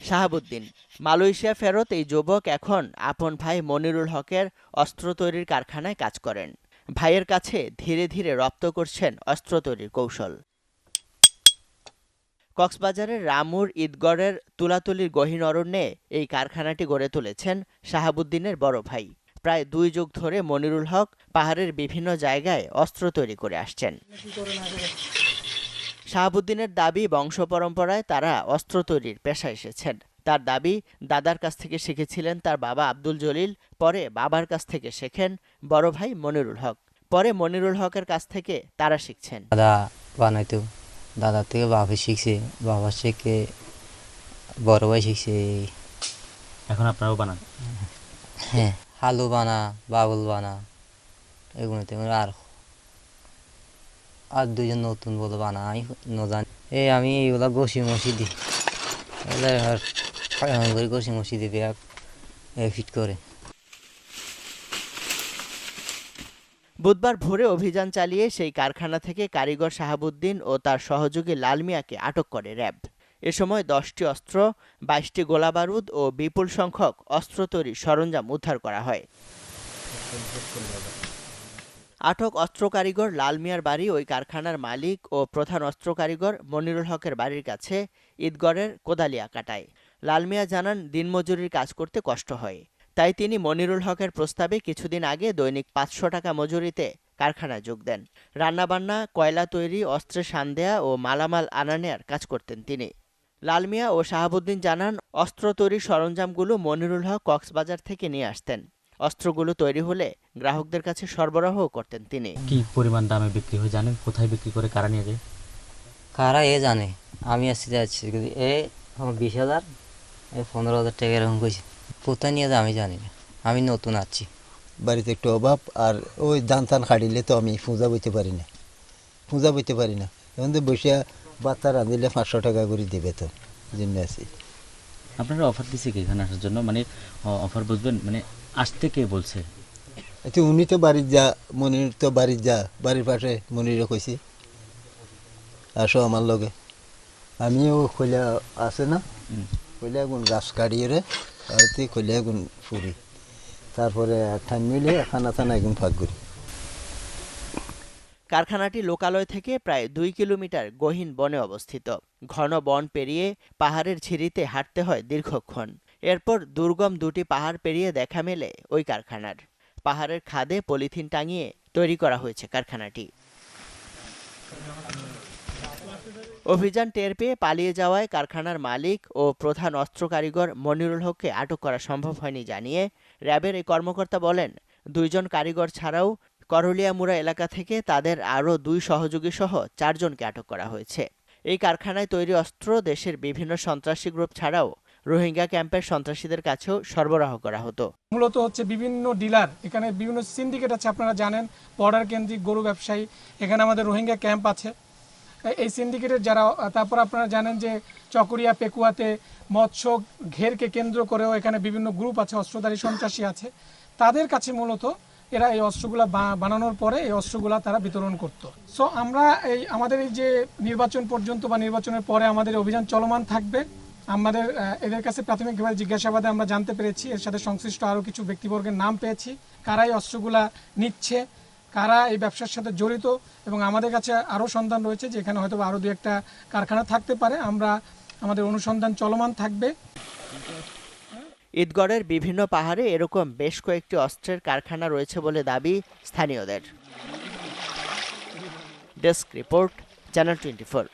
Shahabuddin. Malaysia ফেরত এই যুবক এখন আপন ভাই মনিরুল হকের অস্ত্র তৈরির কারখানায় কাজ করেন। ভাইয়ের কাছে ধীরে ধীরে রপ্ত করছেন অস্ত্র তৈরির কৌশল। কক্সবাজারের রামুর ঈদগড়ের তুলাতুলির গহীন অরণ্যে এই কারখানাটি গড়ে তুলেছেন শাহাবুদ্দিনের বড় ভাই। প্রায় ২ যুগ ধরে মনিরুল হক পাহাড়ের বিভিন্ন জায়গায় অস্ত্র তৈরি করে আসছেন। শাহাবুদ্দিনের দাবি, বংশ পরম্পরায় তারা অস্ত্র তৈরির পেশায় এসেছেন। তার দাবি, দাদার কাছ থেকে শিখেছিলেন তার বাবা আব্দুল জলিল, পরে বাবার কাছ থেকে শেখেন বড় ভাই মনিরুল হক, পরে মনিরুল হকের কাছ থেকে তারা শিখছেন। দাদা বানাইতো, দাদার থেকে বাবা শিখছে, বাবা শিখে বড় ভাই শিখছে। এখন আপনারাও বানান? হ্যাঁ, হালু বানা, বাবুল বানা, এগুলো আর দুজন নতুন বলে বানা, আমি নজানি। আমি এইগুলা ঘষি মশি দিই, ঘষি মশি দিবি ফিট করে। বুধবার ভোরে অভিযান চালিয়ে সেই কারখানা থেকে কারিগর শাহাবুদ্দিন ও তার সহযোগী লাল মিয়াকে আটক করে র্যাব। এ সময় ১০টি অস্ত্র, ২২টি গোলাবারুদ ও বিপুল সংখ্যক অস্ত্র তৈরির সরঞ্জাম উদ্ধার করা হয়। আটক অস্ত্র কারিগর লাল মিয়ার বাড়ি ওই কারখানার মালিক ও প্রধান অস্ত্র কারিগর মনিরুল হকের বাড়ির কাছে ঈদগড়ের কোদালিয়াকাটায়। লাল মিয়া জানান, দিনমজুরির কাজ করতে কষ্ট হয়, তাই তিনি মনিরুল হকের প্রস্তাবে কিছুদিন আগে দৈনিক ৫০০ টাকা মজুরিতে কারখানায় যোগ দেন। রান্নাবান্না, কয়লা তৈরি, অস্ত্রের শান দেয়া ও মালামাল আনা নেয়ার কাজ করতেন তিনি। লাল মিয়া ও শাহাবুদ্দিন জানান, অস্ত্র তৈরির সরঞ্জামগুলো মনিরুল হক কক্সবাজার থেকে নিয়ে আসতেন। অস্ত্রগুলো তৈরি হলে গ্রাহকদের কাছে সরবরাহ করতেন তিনি। কি পরিমাণ দামে বিক্রি হয় জানেন? কোথায় বিক্রি করে, কারা নিয়ে যায়? কারা জানে, আমি আসছি যাচ্ছি ২০,০০০, ১৫,০০০ টাকা এরকম কইছি। কোথায় নিয়ে যায় আমি জানি না, আমি নতুন আছি। বাড়িতে একটু অভাব, আর ওই ধান টান খাড়িলে তো আমি পূজা বইতে পারি না, এখন তো বসে বাচ্চা রাঁধিলে ৫০০ টাকা করে দেবে, তো জন্য আছি। আপনারা অফার দিচ্ছে কি এখানে আসার জন্য? মানে অফার বুঝবেন, মানে আসতে কে বলছে? আচ্ছা, উনি তো বাড়ির যা, মনির তো বাড়ির যা, বাড়ির পাশে মনিরও কইছি আসো আমার লগে। আমিও খোলা আছে না, খোলা গুণ গাছ কাটিয়ে রে আর খোলা গুণ ফুরি, তারপরে ঠান মিলে খানা থানা এগুন ফাঁক করি। কারখানাটি লোকালয় থেকে প্রায় ২ কিলোমিটার গহীন বনে অবস্থিত। ঘন বন পেরিয়ে পাহাড়ের ঝিরিতে হাঁটতে হয় দীর্ঘক্ষণ। এরপর দুর্গম দুটি পাহাড় পেরিয়ে দেখা মেলে ওই কারখানার। পাহাড়ের খাদে পলিথিন টাঙিয়ে তৈরি করা হয়েছে কারখানাটি। অভিযান টের পেয়ে পালিয়ে যাওয়ায় কারখানার মালিক ও প্রধান অস্ত্র কারিগর মনিরুল হককে আটক করা সম্ভব হয়নি জানিয়ে র্যাবের এই কর্মকর্তা বলেন, ২ জন কারিগর ছাড়াও করলিয়ামুড়া এলাকা থেকে তাদের আরও ২ সহযোগী সহ ৪ জনকে আটক করা হয়েছে। এই কারখানায় তৈরি অস্ত্র দেশের বিভিন্ন সন্ত্রাসী গ্রুপ ছাড়াও রোহিঙ্গা ক্যাম্পের সন্ত্রাসীদের কাছেও সরবরাহ করা হতো। মূলত হচ্ছে বিভিন্ন ডিলার, এখানে বিভিন্ন সিন্ডিকেট আছে, আপনারা জানেন, বর্ডার কেন্দ্রিক গরু ব্যবসায়ী, এখানে আমাদের রোহিঙ্গা ক্যাম্প আছে। এই সিন্ডিকেটের যারা, তারপর আপনারা জানেন যে চকরিয়া পেকুয়াতে মৎস্য ঘেরকে কেন্দ্র করেও এখানে বিভিন্ন গ্রুপ আছে, অস্ত্রধারী সন্ত্রাসী আছে। তাদের কাছে মূলত এরা এই অস্ত্রগুলা বানানোর পরে এই অস্ত্রগুলা তারা বিতরণ করত। সো আমরা আমাদের এই যে নির্বাচন পর্যন্ত বা নির্বাচনের পরে আমাদের অভিযান চলমান থাকবে। আমাদের এদের কাছে প্রাথমিকভাবে জিজ্ঞাসাবাদে আমরা জানতে পেরেছি, এর সাথে সংশ্লিষ্ট আরও কিছু ব্যক্তিবর্গের নাম পেয়েছি, কারা এই অস্ত্রগুলা নিচ্ছে, কারা এই ব্যবসার সাথে জড়িত, এবং আমাদের কাছে আরও সন্ধান রয়েছে যে এখানে হয়তো আরও ২-১টা কারখানা থাকতে পারে। আমাদের অনুসন্ধান চলমান থাকবে। ঈদগড়ের বিভিন্ন পাহাড়ে এরকম বেশ কয়েকটি অস্ত্রের কারখানা রয়েছে বলে দাবি স্থানীয়দের। Desk report, channel 24।